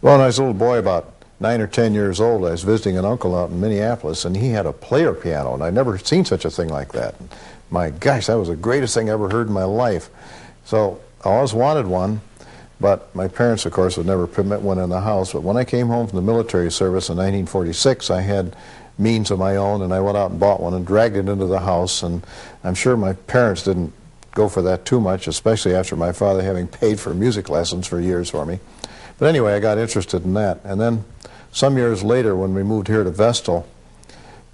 Well, when I was a little boy, about 9 or 10 years old, I was visiting an uncle out in Minneapolis, and he had a player piano, and I'd never seen such a thing like that. My gosh, that was the greatest thing I ever heard in my life. So I always wanted one, but my parents, of course, would never permit one in the house. But when I came home from the military service in 1946, I had means of my own, and I went out and bought one and dragged it into the house. And I'm sure my parents didn't go for that too much, especially after my father having paid for music lessons for years for me. But anyway, I got interested in that. And then some years later, when we moved here to Vestal,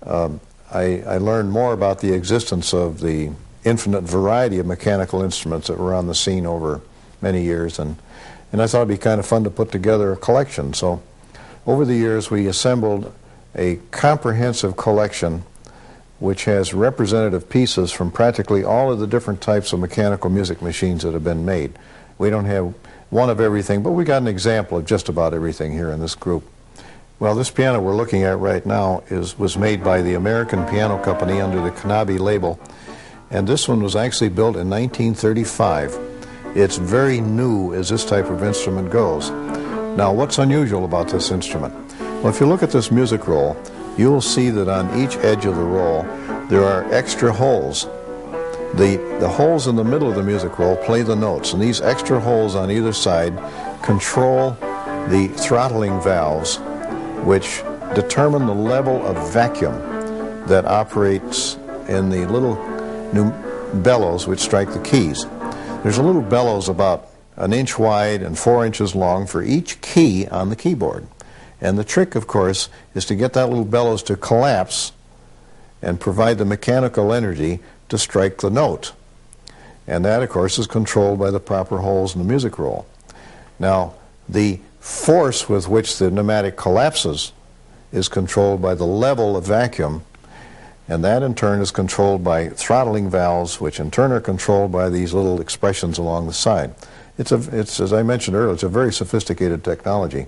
I learned more about the existence of the infinite variety of mechanical instruments that were on the scene over many years. And I thought it'd be kind of fun to put together a collection. So over the years, we assembled a comprehensive collection which has representative pieces from practically all of the different types of mechanical music machines that have been made. We don't have one of everything, but we got an example of just about everything here in this group. Well, this piano we're looking at right now was made by the American Piano Company under the Knabe label, and this one was actually built in 1935. It's very new as this type of instrument goes. Now, what's unusual about this instrument? Well, if you look at this music roll, you'll see that on each edge of the roll there are extra holes. The holes in the middle of the music roll play the notes, and these extra holes on either side control the throttling valves, which determine the level of vacuum that operates in the little bellows which strike the keys. There's a little bellows about 1 inch wide and 4 inches long for each key on the keyboard. And the trick, of course, is to get that little bellows to collapse and provide the mechanical energy to strike the note. And that, of course, is controlled by the proper holes in the music roll. Now, the force with which the pneumatic collapses is controlled by the level of vacuum, and that in turn is controlled by throttling valves, which in turn are controlled by these little expressions along the side. It's as I mentioned earlier, it's a very sophisticated technology.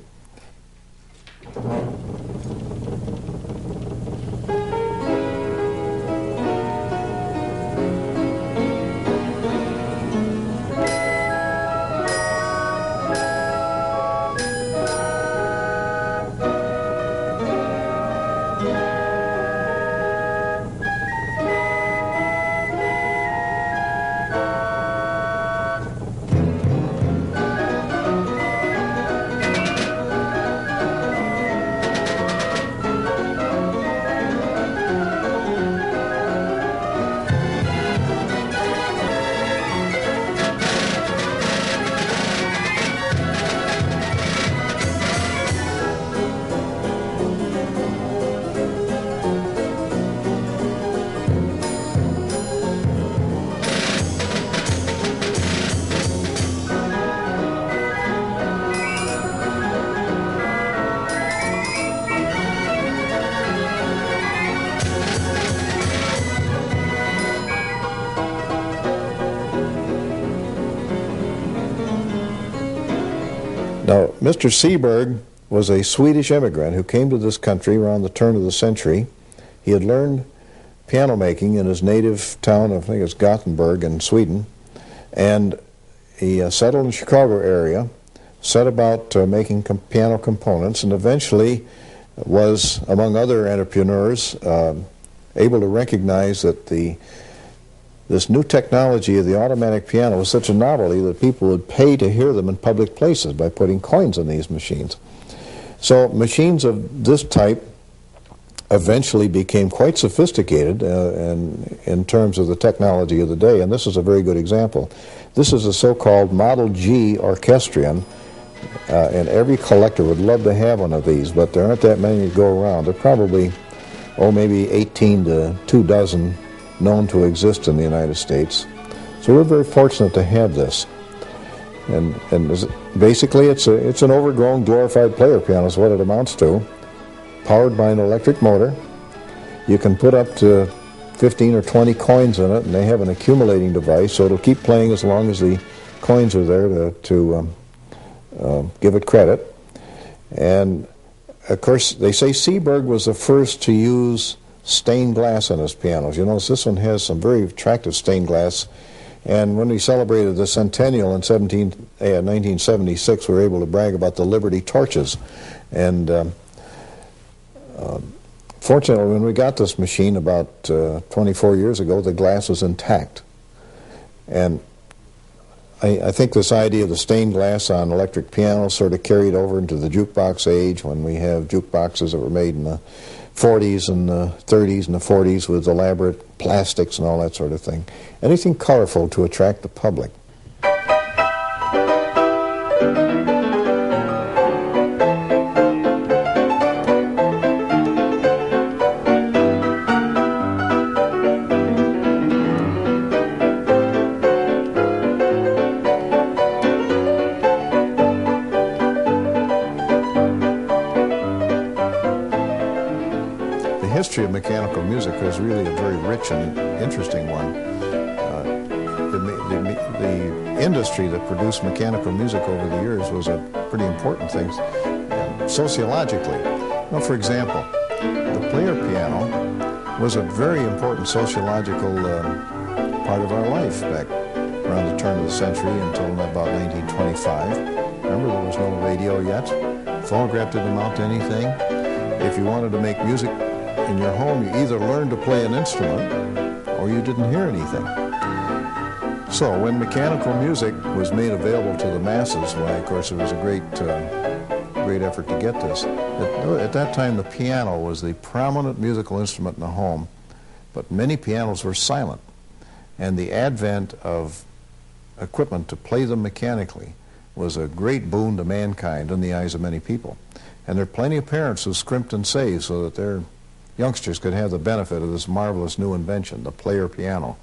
Now, Mr. Seberg was a Swedish immigrant who came to this country around the turn of the century. He had learned piano making in his native town of, I think it's Gothenburg in Sweden, and he settled in the Chicago area, set about making piano components, and eventually was, among other entrepreneurs, able to recognize that this new technology of the automatic piano was such a novelty that people would pay to hear them in public places by putting coins in these machines. So machines of this type eventually became quite sophisticated in terms of the technology of the day, and this is a very good example. This is a so-called Model G orchestrion, and every collector would love to have one of these, but there aren't that many to go around. There are probably, maybe 18 to 2 dozen known to exist in the United States. So we're very fortunate to have this. And basically it's an overgrown, glorified player piano is what it amounts to, powered by an electric motor. You can put up to 15 or 20 coins in it, and they have an accumulating device, so it'll keep playing as long as the coins are there to give it credit. And of course, they say Seberg was the first to use stained glass on his pianos. You notice this one has some very attractive stained glass, And when we celebrated the centennial in 1976, we were able to brag about the Liberty torches. And fortunately, when we got this machine about 24 years ago, the glass was intact. And I think this idea of the stained glass on electric pianos sort of carried over into the jukebox age, when we have jukeboxes that were made in the 40s and the 30s and the 40s with elaborate plastics and all that sort of thing. Anything colorful to attract the public. The history of mechanical music is really a very rich and interesting one. The industry that produced mechanical music over the years was a pretty important thing sociologically. Now, for example, the player piano was a very important sociological part of our life back around the turn of the century until about 1925. Remember, there was no radio yet. Phonograph didn't amount to anything. If you wanted to make music in your home, you either learned to play an instrument or you didn't hear anything. So when mechanical music was made available to the masses, why, of course, it was a great effort to get this. At that time, the piano was the prominent musical instrument in the home, but many pianos were silent. And the advent of equipment to play them mechanically was a great boon to mankind in the eyes of many people. And there are plenty of parents who scrimped and saved so that their youngsters could have the benefit of this marvelous new invention, the player piano.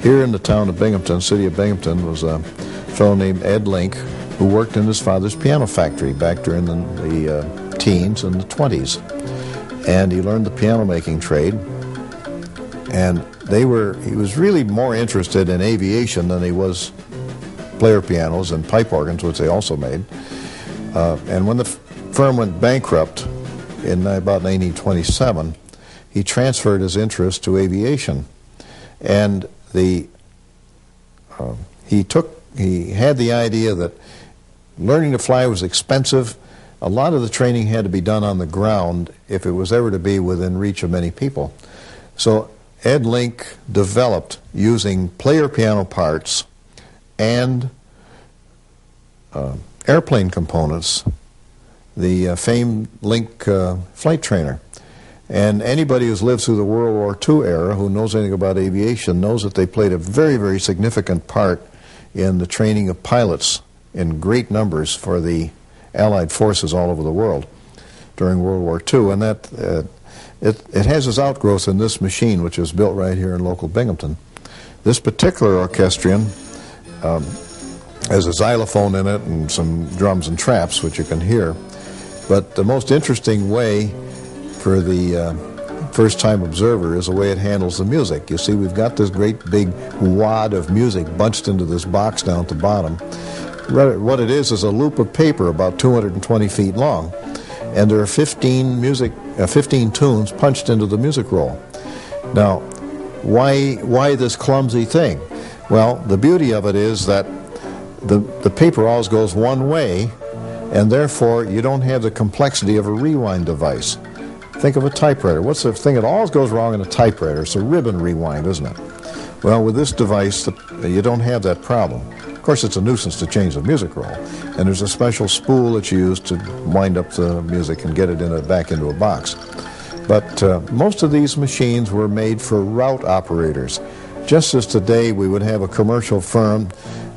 Here in the town of Binghamton, city of Binghamton, was a fellow named Ed Link who worked in his father's piano factory back during the teens and the 20s. And he learned the piano making trade. And he was really more interested in aviation than he was player pianos and pipe organs, which they also made. And when the firm went bankrupt in about 1927, he transferred his interest to aviation. And he had the idea that learning to fly was expensive. A lot of the training had to be done on the ground if it was ever to be within reach of many people. So Ed Link developed, using player piano parts and airplane components, the famed Link flight trainer. And anybody who's lived through the World War II era who knows anything about aviation knows that they played a very, very significant part in the training of pilots in great numbers for the Allied forces all over the world during World War II. And that it has its outgrowth in this machine, which is built right here in local Binghamton. This particular orchestrion has a xylophone in it and some drums and traps, which you can hear. But the most interesting way for the first-time observer is the way it handles the music. You see, we've got this great big wad of music bunched into this box down at the bottom. What it is a loop of paper about 220 feet long, and there are 15 tunes punched into the music roll. Now, why this clumsy thing? Well, the beauty of it is that the paper always goes one way, and therefore you don't have the complexity of a rewind device. Think of a typewriter. What's the thing that always goes wrong in a typewriter? It's a ribbon rewind, isn't it? Well, with this device, you don't have that problem. Of course, it's a nuisance to change the music roll, and there's a special spool that's used to wind up the music and get it back into a box. But most of these machines were made for route operators. Just as today we would have a commercial firm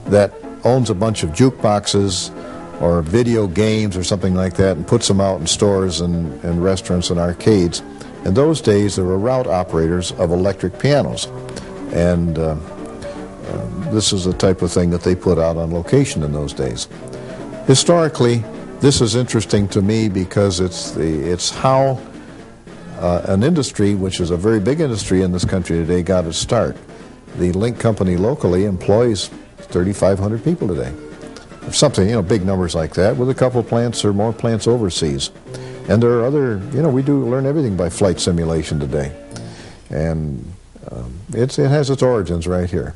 that owns a bunch of jukeboxes or video games or something like that and puts them out in stores and restaurants and arcades. In those days, there were route operators of electric pianos. And this is the type of thing that they put out on location in those days. Historically, this is interesting to me because it's how an industry, which is a very big industry in this country today, got its start. The Link Company locally employs 3,500 people today. Something, big numbers like that, with a couple plants or more plants overseas. And there are other, we do learn everything by flight simulation today. And it has its origins right here.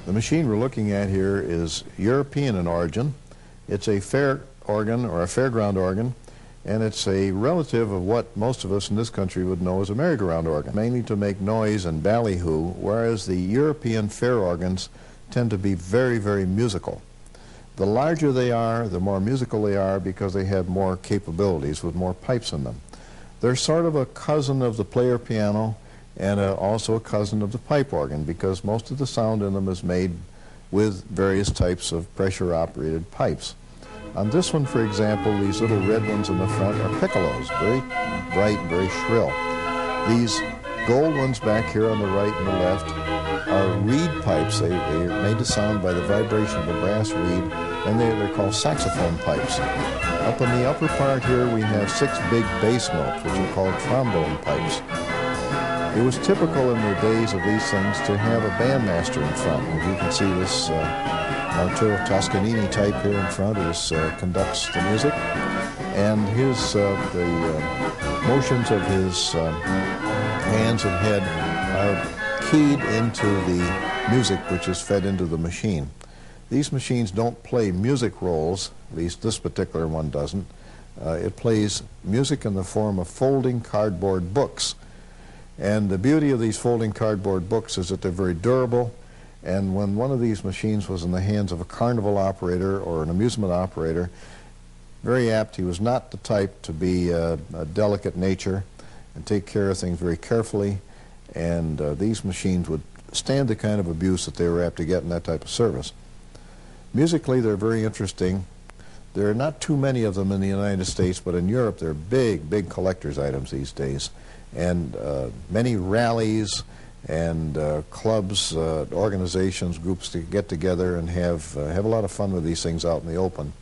The machine we're looking at here is European in origin. It's a fair organ or a fairground organ, and it's a relative of what most of us in this country would know as a merry-go-round organ, mainly to make noise and ballyhoo, whereas the European fair organs tend to be very, very musical. The larger they are, the more musical they are because they have more capabilities with more pipes in them. They're sort of a cousin of the player piano and also a cousin of the pipe organ because most of the sound in them is made with various types of pressure-operated pipes. On this one, for example, these little red ones in the front are piccolos, very bright and very shrill. These gold ones back here on the right and the left are reed pipes. They're made to sound by the vibration of the brass reed, and they're called saxophone pipes. Up in the upper part here, we have 6 big bass notes, which are called trombone pipes. It was typical in the days of these things to have a bandmaster in front. As you can see, this Arturo Toscanini type here in front conducts the music, and the motions of his hands and head are keyed into the music which is fed into the machine. These machines don't play music rolls, at least this particular one doesn't. It plays music in the form of folding cardboard books. And the beauty of these folding cardboard books is that they're very durable, and when one of these machines was in the hands of a carnival operator or an amusement operator, very apt, he was not the type to be a delicate nature and take care of things very carefully, and these machines would stand the kind of abuse that they were apt to get in that type of service. Musically, they're very interesting. There are not too many of them in the United States, but in Europe they're big, big collector's items these days. And many rallies and clubs, organizations, groups to get together and have a lot of fun with these things out in the open.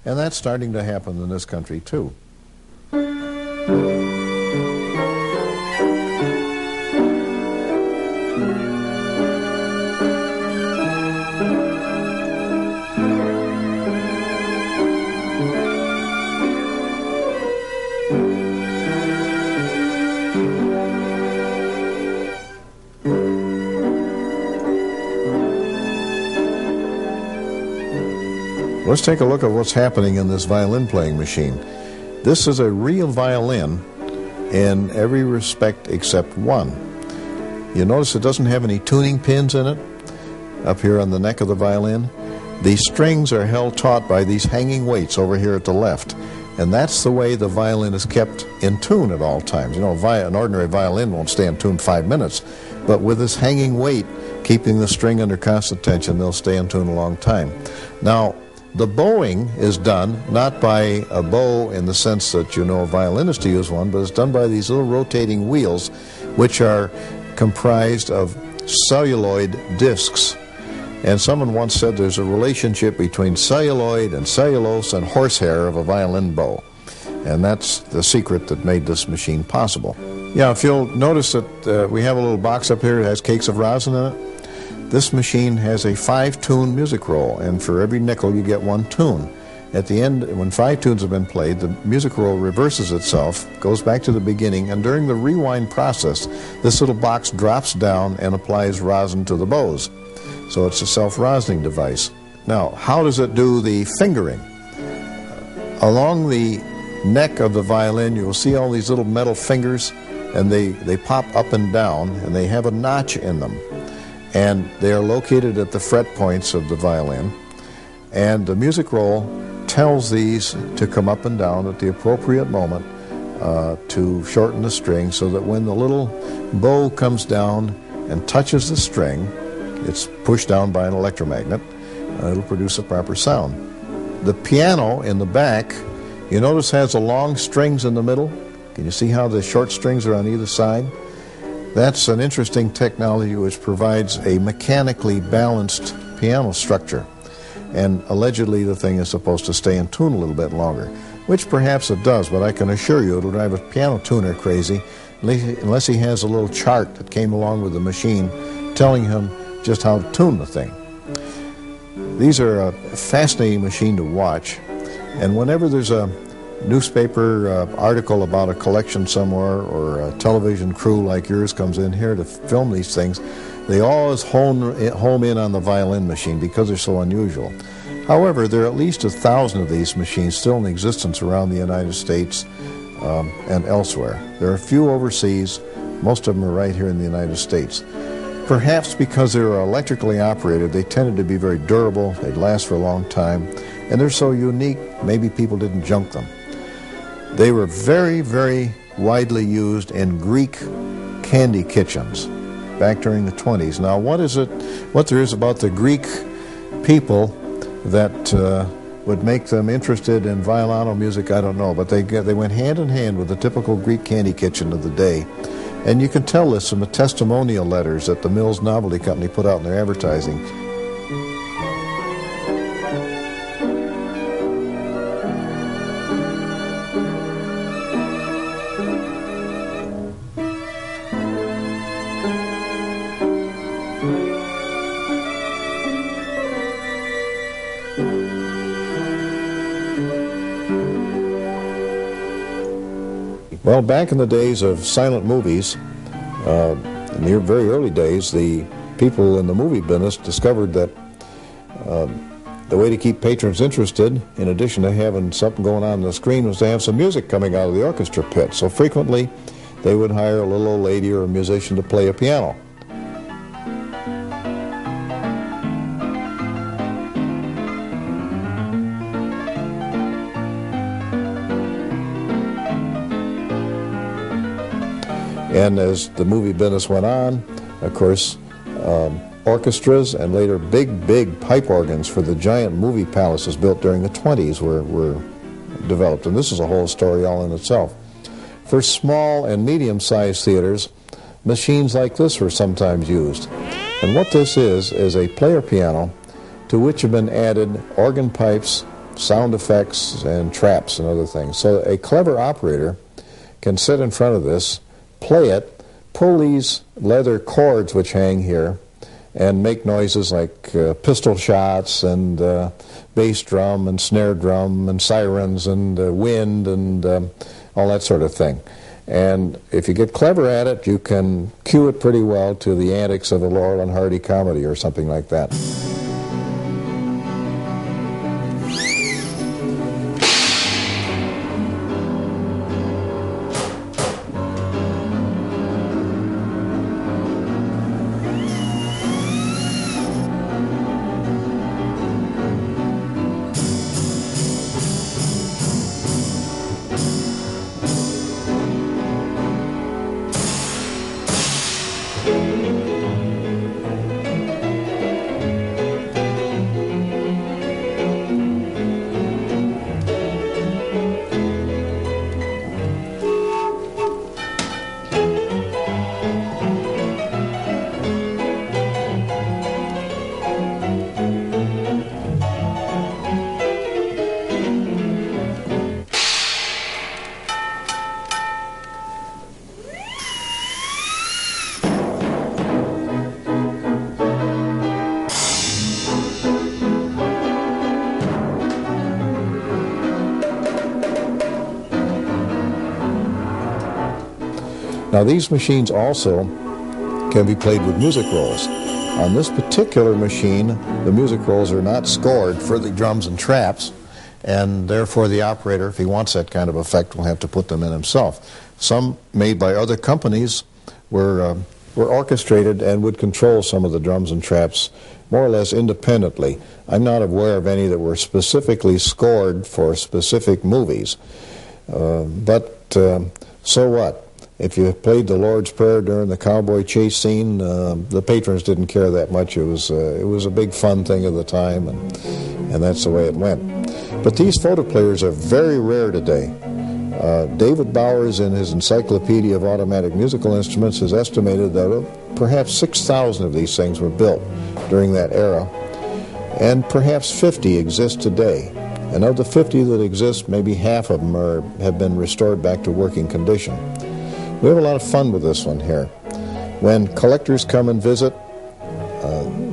And that's starting to happen in this country too. Let's take a look at what's happening in this violin playing machine. This is a real violin in every respect except one. You notice it doesn't have any tuning pins in it up here on the neck of the violin. These strings are held taut by these hanging weights over here at the left, and that's the way the violin is kept in tune at all times. You know, an ordinary violin won't stay in tune 5 minutes, but with this hanging weight keeping the string under constant tension, they'll stay in tune a long time. Now, the bowing is done not by a bow in the sense that you know a violinist to use one, but it's done by these little rotating wheels, which are comprised of celluloid discs. And someone once said there's a relationship between celluloid and cellulose and horsehair of a violin bow. And that's the secret that made this machine possible. Yeah, if you'll notice that we have a little box up here that has cakes of rosin in it. This machine has a 5-tune music roll, and for every nickel you get 1 tune. At the end, when 5 tunes have been played, the music roll reverses itself, goes back to the beginning, and during the rewind process, this little box drops down and applies rosin to the bows. So it's a self-rosining device. Now, how does it do the fingering? Along the neck of the violin, you will see all these little metal fingers, and they pop up and down, and they have a notch in them. And they are located at the fret points of the violin. And the music roll tells these to come up and down at the appropriate moment to shorten the string, so that when the little bow comes down and touches the string, it's pushed down by an electromagnet. It'll produce a proper sound. The piano in the back, you notice has the long strings in the middle. Can you see how the short strings are on either side? That's an interesting technology which provides a mechanically balanced piano structure. And allegedly the thing is supposed to stay in tune a little bit longer, which perhaps it does, but I can assure you it'll drive a piano tuner crazy unless he has a little chart that came along with the machine telling him just how to tune the thing. These are a fascinating machine to watch, and whenever there's a newspaper article about a collection somewhere, or a television crew like yours comes in here to film these things, they always home in on the violin machine because they're so unusual. However, there are at least 1,000 of these machines still in existence around the United States and elsewhere. There are a few overseas. Most of them are right here in the United States. Perhaps because they were electrically operated, they tended to be very durable, they'd last for a long time, and they're so unique, maybe people didn't junk them. They were very, very widely used in Greek candy kitchens back during the 20s. Now, what there is about the Greek people that would make them interested in violino music, I don't know, but they went hand in hand with the typical Greek candy kitchen of the day. And you can tell this from the testimonial letters that the Mills Novelty Company put out in their advertising. Well, back in the days of silent movies, in the very early days, the people in the movie business discovered that the way to keep patrons interested, in addition to having something going on the screen, was to have some music coming out of the orchestra pit. So frequently, they would hire a little old lady or a musician to play a piano. And as the movie business went on, of course, orchestras and later big pipe organs for the giant movie palaces built during the 20s were developed. And this is a whole story all in itself. For small and medium-sized theaters, machines like this were sometimes used. And what this is a player piano to which have been added organ pipes, sound effects, and traps and other things. So a clever operator can sit in front of this, play it, pull these leather cords which hang here, and make noises like pistol shots and bass drum and snare drum and sirens and wind and all that sort of thing. And if you get clever at it, you can cue it pretty well to the antics of a Laurel and Hardy comedy or something like that. Now these machines also can be played with music rolls. On this particular machine, the music rolls are not scored for the drums and traps, and therefore the operator, if he wants that kind of effect, will have to put them in himself. Some made by other companies were orchestrated and would control some of the drums and traps more or less independently. I'm not aware of any that were specifically scored for specific movies. But so what? If you played the Lord's Prayer during the cowboy chase scene, the patrons didn't care that much. It was a big fun thing of the time, and that's the way it went. But these photo players are very rare today. David Bowers, in his Encyclopedia of Automatic Musical Instruments, has estimated that perhaps 6,000 of these things were built during that era, and perhaps 50 exist today. And of the 50 that exist, maybe half of them have been restored back to working condition. We have a lot of fun with this one here. When collectors come and visit,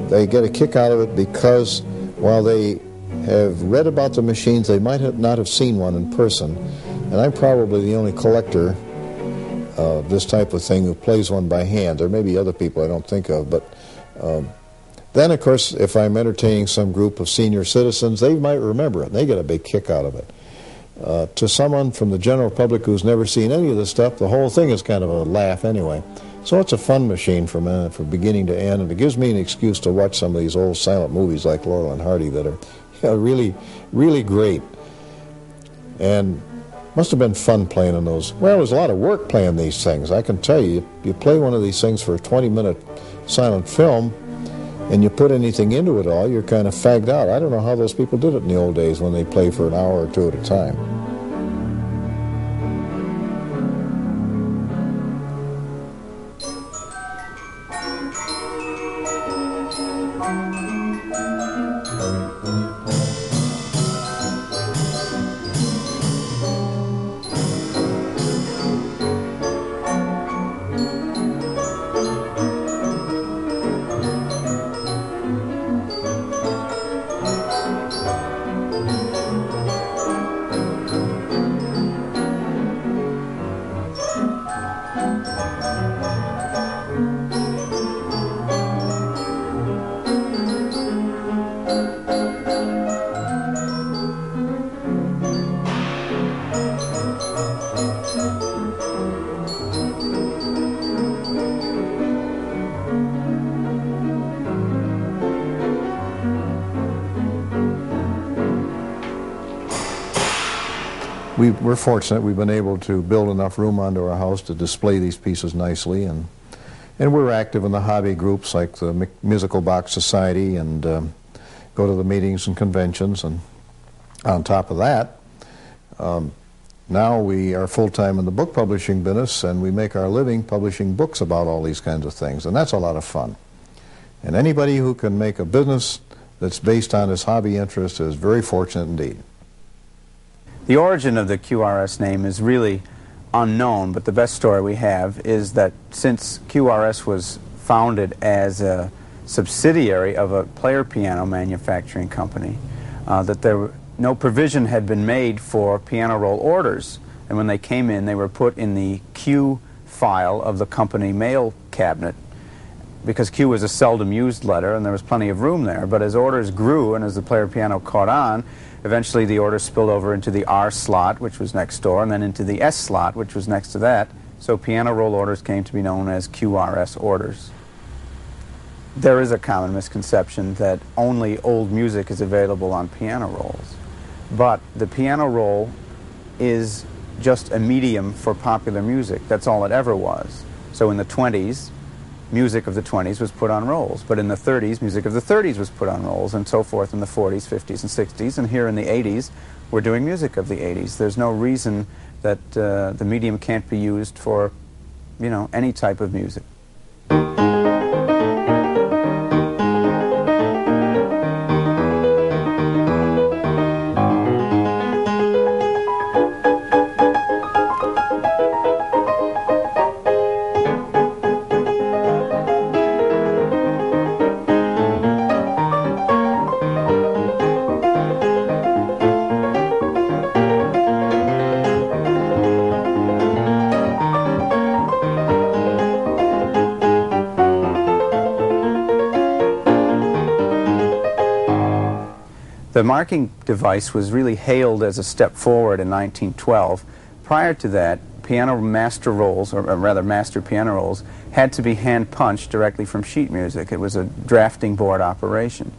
they get a kick out of it because while they have read about the machines, they might not have seen one in person. And I'm probably the only collector of this type of thing who plays one by hand. There may be other people I don't think of, but then, of course, if I'm entertaining some group of senior citizens, they might remember it, and they get a big kick out of it. To someone from the general public who's never seen any of this stuff, the whole thing is kind of a laugh anyway. So it's a fun machine from beginning to end, and it gives me an excuse to watch some of these old silent movies like Laurel and Hardy that are really, really great. And must have been fun playing on those. Well, there's a lot of work playing these things. I can tell you, you play one of these things for a 20-minute silent film, and you put anything into it all, you're kind of fagged out. I don't know how those people did it in the old days when they play for an hour or two at a time. We're fortunate we've been able to build enough room onto our house to display these pieces nicely, and we're active in the hobby groups like the Musical Box Society and go to the meetings and conventions, and on top of that, now we are full-time in the book publishing business, and we make our living publishing books about all these kinds of things, and that's a lot of fun. And anybody who can make a business that's based on his hobby interest is very fortunate indeed. The origin of the QRS name is really unknown, but the best story we have is that since QRS was founded as a subsidiary of a player piano manufacturing company, that no provision had been made for piano roll orders. And when they came in, they were put in the Q file of the company mail cabinet, because Q was a seldom used letter and there was plenty of room there. But as orders grew and as the player piano caught on, eventually the orders spilled over into the R slot, which was next door, and then into the S slot, which was next to that. So piano roll orders came to be known as QRS orders. There is a common misconception that only old music is available on piano rolls. But the piano roll is just a medium for popular music. That's all it ever was. So in the 20s, music of the 20s was put on rolls, but in the 30s, music of the 30s was put on rolls, and so forth in the 40s, 50s, and 60s, and here in the 80s, we're doing music of the 80s. There's no reason that the medium can't be used for, you know, any type of music. The marking device was really hailed as a step forward in 1912. Prior to that, piano master rolls, or rather master piano rolls, had to be hand-punched directly from sheet music. It was a drafting board operation.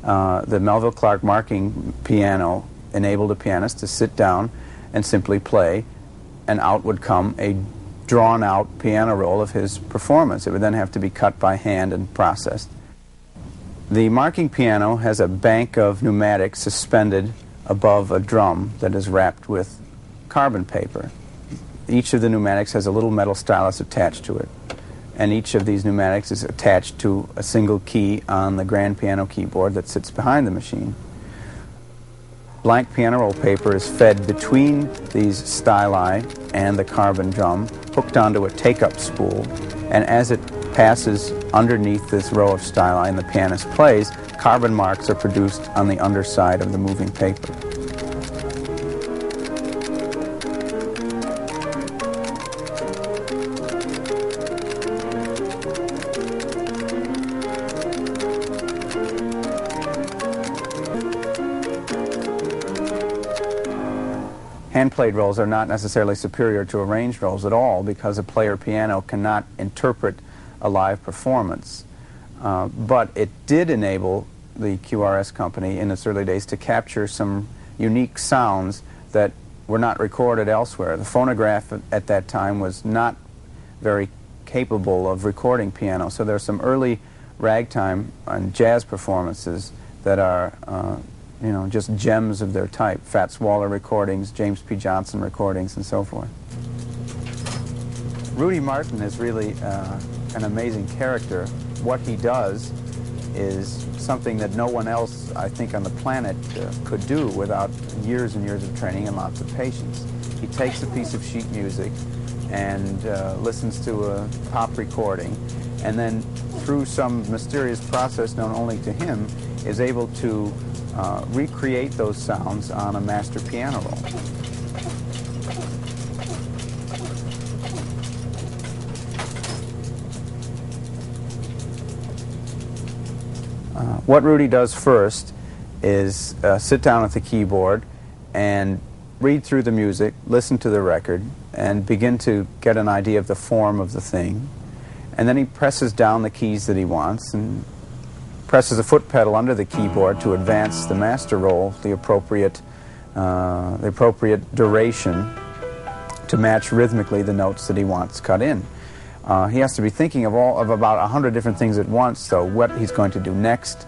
The Melville Clark marking piano enabled a pianist to sit down and simply play, and out would come a drawn-out piano roll of his performance. It would then have to be cut by hand and processed. The marking piano has a bank of pneumatics suspended above a drum that is wrapped with carbon paper. Each of the pneumatics has a little metal stylus attached to it, and each of these pneumatics is attached to a single key on the grand piano keyboard that sits behind the machine. Blank piano roll paper is fed between these styli and the carbon drum, hooked onto a take-up spool, and as it passes underneath this row of styli and the pianist plays, carbon marks are produced on the underside of the moving paper. Hand-played rolls are not necessarily superior to arranged rolls at all, because a player piano cannot interpret a live performance. But it did enable the QRS company in its early days to capture some unique sounds that were not recorded elsewhere. The phonograph at that time was not very capable of recording piano, so there are some early ragtime and jazz performances that are you know, just gems of their type. Fats Waller recordings, James P. Johnson recordings, and so forth. Rudy Martin is really an amazing character. What he does is something that no one else, I think, on the planet could do without years and years of training and lots of patience. He takes a piece of sheet music and listens to a pop recording, and then through some mysterious process known only to him, is able to recreate those sounds on a master piano roll. What Rudy does first is sit down at the keyboard and read through the music, listen to the record, and begin to get an idea of the form of the thing. And then he presses down the keys that he wants and presses a foot pedal under the keyboard to advance the master roll the appropriate duration to match rhythmically the notes that he wants cut in. He has to be thinking of about 100 different things at once, so what he's going to do next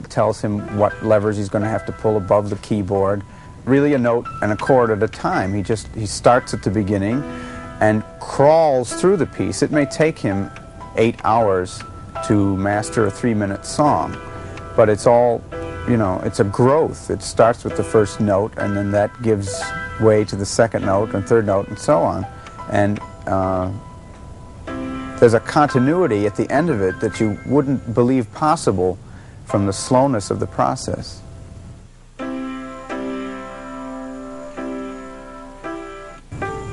tells him what levers he's going to have to pull above the keyboard. Really a note and a chord at a time. He starts at the beginning and crawls through the piece. It may take him 8 hours to master a 3-minute song, but it's all, you know, it's a growth. It starts with the first note, and then that gives way to the second note and third note and so on. And there's a continuity at the end of it that you wouldn't believe possible from the slowness of the process.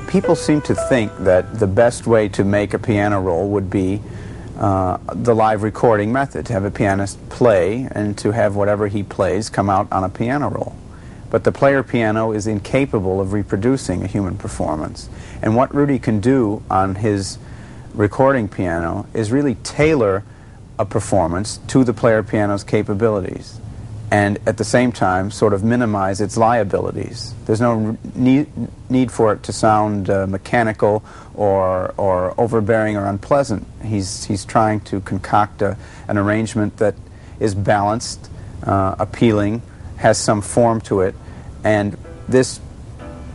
People seem to think that the best way to make a piano roll would be the live recording method, to have a pianist play and to have whatever he plays come out on a piano roll. But the player piano is incapable of reproducing a human performance. And what Rudy can do on his recording piano is really tailor a performance to the player piano's capabilities, and at the same time sort of minimize its liabilities. There's no need for it to sound mechanical or overbearing or unpleasant. He's trying to concoct an arrangement that is balanced, appealing, has some form to it, and this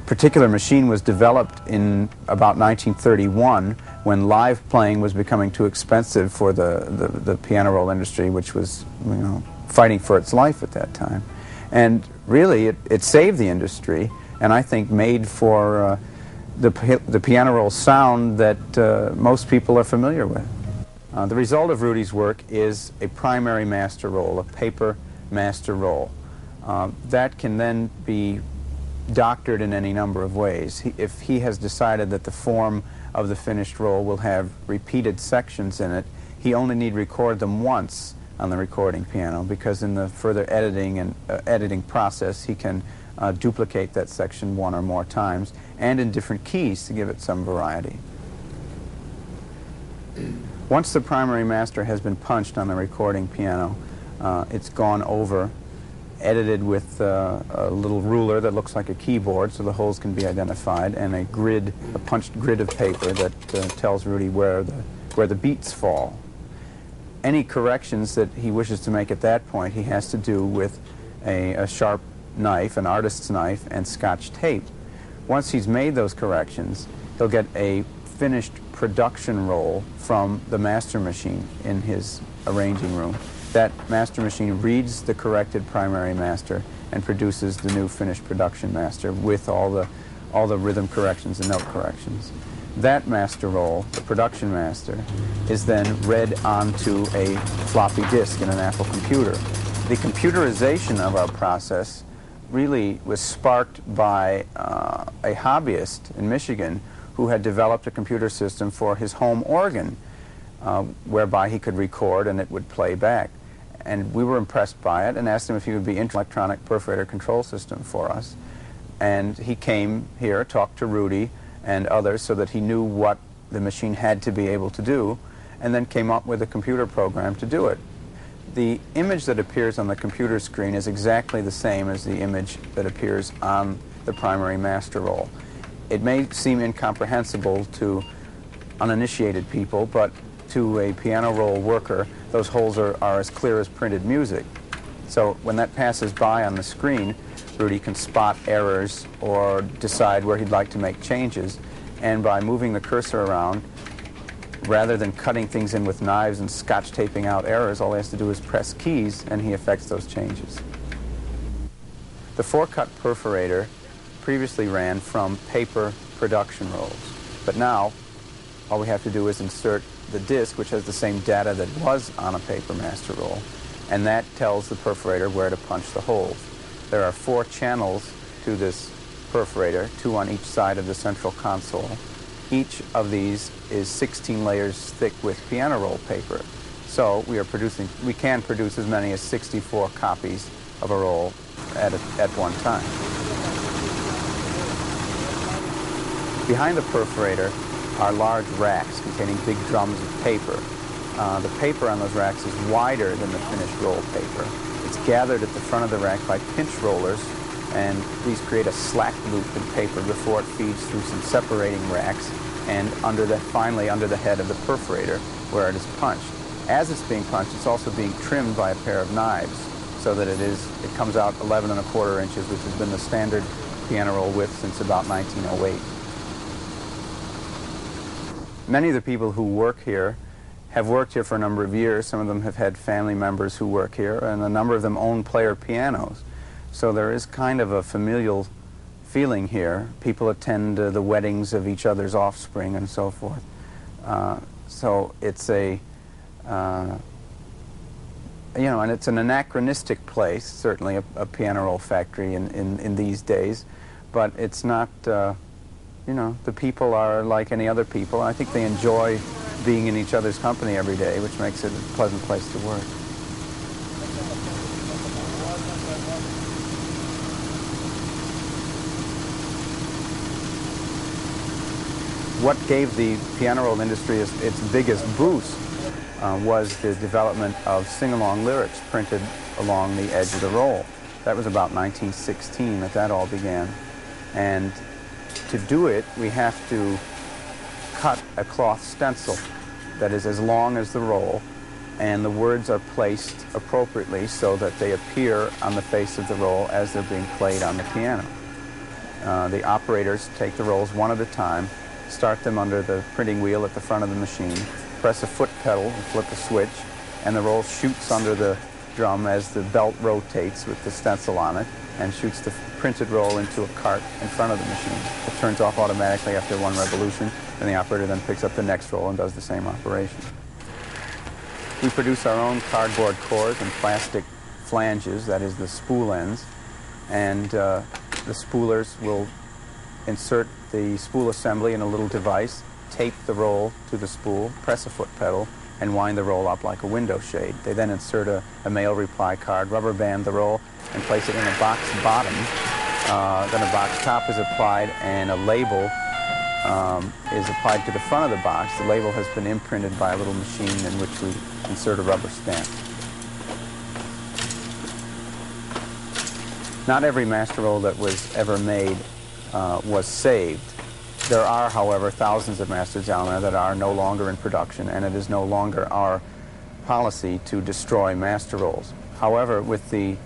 particular machine was developed in about 1931 when live playing was becoming too expensive for the piano roll industry, which was, you know, fighting for its life at that time. And really it saved the industry, and I think made for the piano roll sound that most people are familiar with. The result of Rudy's work is a primary master roll, a paper master roll. That can then be doctored in any number of ways. If he has decided that the form of the finished roll will have repeated sections in it, he only need record them once on the recording piano, because in the further editing and editing process he can duplicate that section one or more times, and in different keys to give it some variety. Once the primary master has been punched on the recording piano, it's gone over, edited with a little ruler that looks like a keyboard so the holes can be identified, and a punched grid of paper that tells Rudy where the beats fall. Any corrections that he wishes to make at that point he has to do with a sharp knife, an artist's knife, and Scotch tape. Once he's made those corrections, he'll get a finished production roll from the master machine in his arranging room. That master machine reads the corrected primary master and produces the new finished production master with all the rhythm corrections and note corrections. That master roll, the production master, is then read onto a floppy disk in an Apple computer. The computerization of our process really was sparked by a hobbyist in Michigan who had developed a computer system for his home organ, whereby he could record and it would play back. And we were impressed by it and asked him if he would be into electronic perforator control system for us. And he came here, talked to Rudy and others so that he knew what the machine had to be able to do, and then came up with a computer program to do it. The image that appears on the computer screen is exactly the same as the image that appears on the primary master roll. It may seem incomprehensible to uninitiated people, but to a piano roll worker, those holes are as clear as printed music. So when that passes by on the screen, Rudy can spot errors or decide where he'd like to make changes, and by moving the cursor around, rather than cutting things in with knives and Scotch taping out errors, all he has to do is press keys and he affects those changes. The four-cut perforator previously ran from paper production rolls, but now all we have to do is insert the disc, which has the same data that was on a paper master roll, and that tells the perforator where to punch the holes. There are 4 channels to this perforator, 2 on each side of the central console. Each of these is 16 layers thick with piano roll paper. So we can produce as many as 64 copies of a roll at one time. Behind the perforator are large racks containing big drums of paper. The paper on those racks is wider than the finished roll paper. It's gathered at the front of the rack by pinch rollers, and these create a slack loop in paper before it feeds through some separating racks and finally under the head of the perforator where it is punched. As it's being punched, it's also being trimmed by a pair of knives so that it comes out 11 1/4 inches, which has been the standard piano roll width since about 1908. Many of the people who work here have worked here for a number of years. Some of them have had family members who work here, and a number of them own player pianos. So there is kind of a familial feeling here. People attend the weddings of each other's offspring and so forth. So it's and it's an anachronistic place, certainly a piano roll factory in these days, but it's not, the people are like any other people. I think they enjoy being in each other's company every day, which makes it a pleasant place to work. What gave the piano roll industry its biggest boost was the development of sing-along lyrics printed along the edge of the roll. That was about 1916 that all began. And to do it, we have to cut a cloth stencil that is as long as the roll, and the words are placed appropriately so that they appear on the face of the roll as they're being played on the piano. The operators take the rolls one at a time, start them under the printing wheel at the front of the machine, press a foot pedal and flip a switch, and the roll shoots under the drum as the belt rotates with the stencil on it, and shoots the printed roll into a cart in front of the machine. It turns off automatically after one revolution, and the operator then picks up the next roll and does the same operation. We produce our own cardboard cores and plastic flanges, that is the spool ends, and the spoolers will insert the spool assembly in a little device, tape the roll to the spool, press a foot pedal, and wind the roll up like a window shade. They then insert a mail reply card, rubber band the roll, and place it in a box bottom. Then a box top is applied, and a label is applied to the front of the box. The label has been imprinted by a little machine in which we insert a rubber stamp. Not every master roll that was ever made was saved. There are, however, thousands of masters down there that are no longer in production, and it is no longer our policy to destroy master rolls. However, with the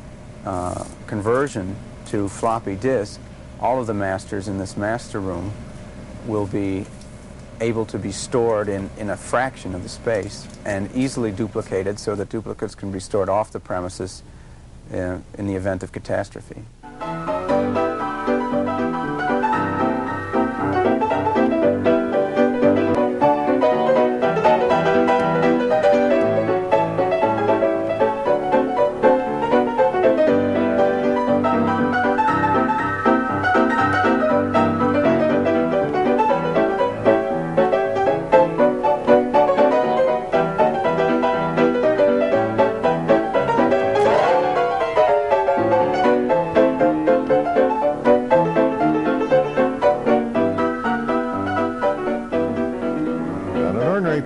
conversion to floppy disk, all of the masters in this master room will be able to be stored in a fraction of the space and easily duplicated so that duplicates can be stored off the premises in the event of catastrophe.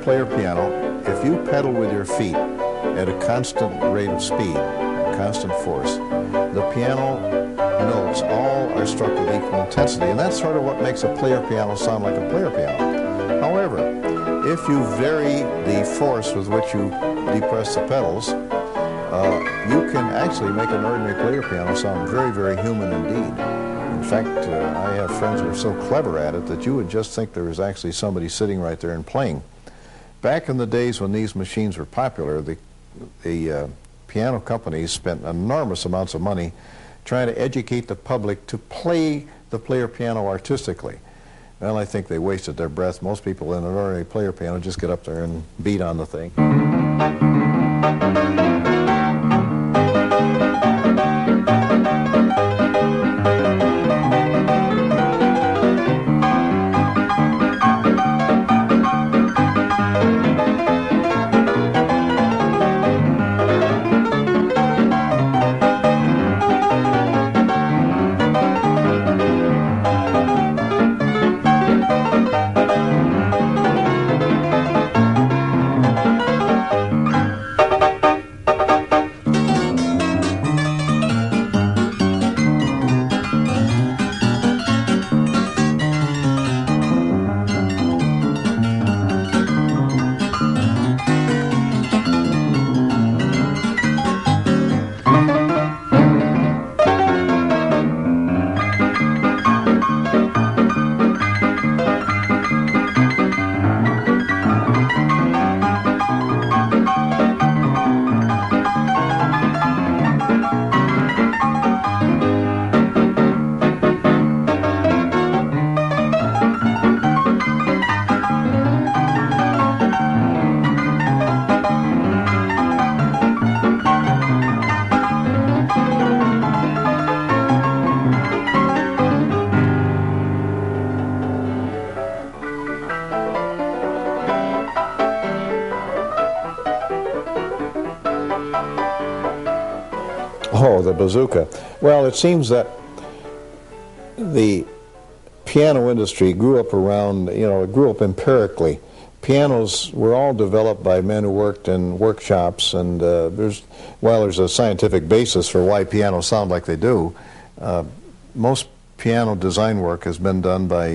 Player piano, if you pedal with your feet at a constant rate of speed, constant force, the piano notes all are struck with equal intensity, and that's sort of what makes a player piano sound like a player piano. However, if you vary the force with which you depress the pedals, you can actually make an ordinary player piano sound very, very human indeed. In fact, I have friends who are so clever at it that you would just think there was actually somebody sitting right there and playing. Back in the days when these machines were popular, the piano companies spent enormous amounts of money trying to educate the public to play the player piano artistically. Well, I think they wasted their breath. Most people in an ordinary player piano just get up there and beat on the thing. Oh, the bazooka. Well, it seems that the piano industry grew up around, it grew up empirically. Pianos were all developed by men who worked in workshops, and there's a scientific basis for why pianos sound like they do, most piano design work has been done by,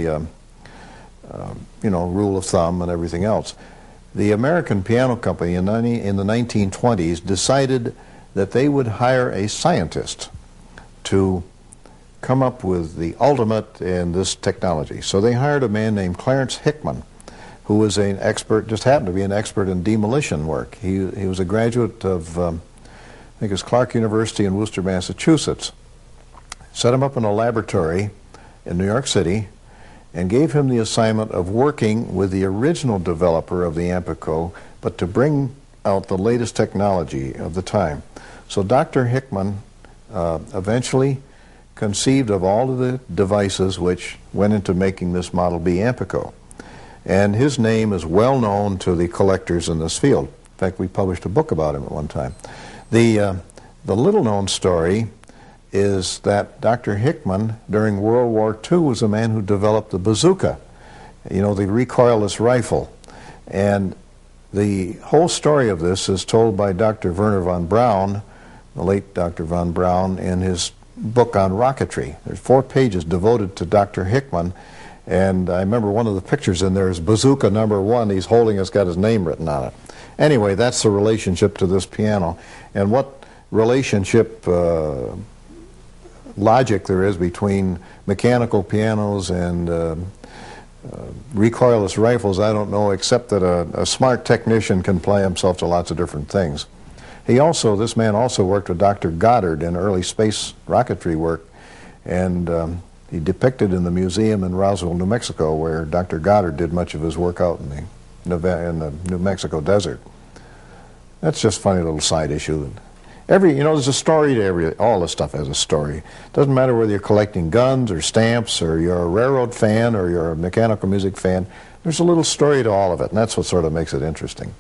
rule of thumb and everything else. The American Piano Company in the 1920s decided that they would hire a scientist to come up with the ultimate in this technology. So they hired a man named Clarence Hickman, who was an expert, just happened to be an expert in demolition work. He was a graduate of, I think it was Clark University in Worcester, Massachusetts. Set him up in a laboratory in New York City and gave him the assignment of working with the original developer of the AMICA, but to bring out the latest technology of the time. So Dr. Hickman eventually conceived of all of the devices which went into making this Model B AMICA. And his name is well known to the collectors in this field. In fact, we published a book about him at one time. The little-known story is that Dr. Hickman, during World War II, was a man who developed the bazooka, you know, the recoilless rifle. And the whole story of this is told by Dr. Werner von Braun, the late Dr. von Braun, in his book on rocketry. There's 4 pages devoted to Dr. Hickman, and I remember one of the pictures in there is bazooka #1. He's holding, it's got his name written on it. Anyway, that's the relationship to this piano, and what relationship logic there is between mechanical pianos and recoilless rifles, I don't know, except that a smart technician can apply himself to lots of different things. This man also worked with Dr. Goddard in early space rocketry work, and he depicted in the museum in Roswell, New Mexico, where Dr. Goddard did much of his work out in the New Mexico desert. That's just a funny little side issue. There's a story to all this stuff has a story. Doesn't matter whether you're collecting guns or stamps or you're a railroad fan or you're a mechanical music fan, there's a little story to all of it, and that's what sort of makes it interesting.